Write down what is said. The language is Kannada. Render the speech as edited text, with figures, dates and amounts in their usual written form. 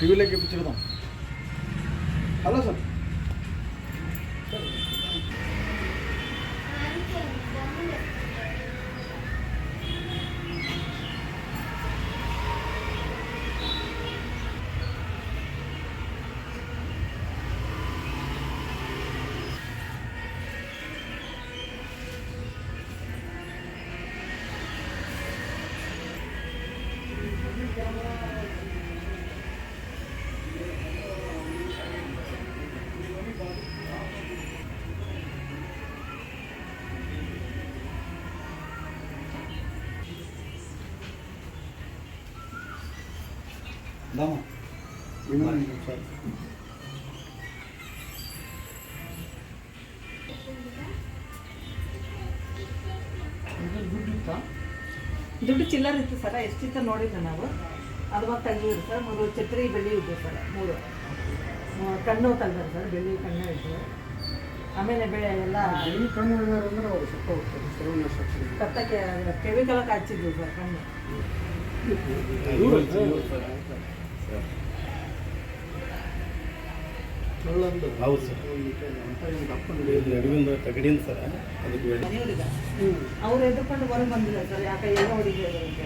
टीवी लेके पिक्चर था हेलो सर दामा सर ದುಡ್ಡು ಚಿಲ್ಲರ್ ಇತ್ತು ಸರ್ ಎಷ್ಟಿತ್ತು ನೋಡಿದ್ದೆ ನಾವು ಅದು ಮತ್ತೆ ತೆಗೆದಿದ್ರು ಸರ್ ಮೂರು ಛತ್ರಿ ಬೆಳ್ಳಿ ಇದ್ದು ಸರ್ ಮೂರು ಕಣ್ಣು ತೆಗ್ದಾರೆ ಸರ್ ಬೆಳ್ಳಿ ಕಣ್ಣು ಇದ್ದು ಆಮೇಲೆ ಬೆಳೆ ಎಲ್ಲ ಕಣ್ಣು ಅಂದ್ರೆ ಅವರು ಸುತ್ತ ಹೋಗ್ತಾರೆ ಕತ್ತಕ್ಕೆ ಕೆಮಿಕಲ್ ಹಚ್ಚಿದ್ವಿ ಸರ್ ಕಣ್ಣು ಹೌದು ಸರ್ ನಡುವಿಂದ ತಗಡಿನ ಸರ್ ಅದಕ್ಕೆ ಅವ್ರು ಎದ್ದುಕೊಂಡು ಹೊರಗೆ ಬಂದಿಲ್ಲ ಸರ್ ಯಾಕೆ ಏನೋ ಹೊಡಿದ್ರು ಅಂತ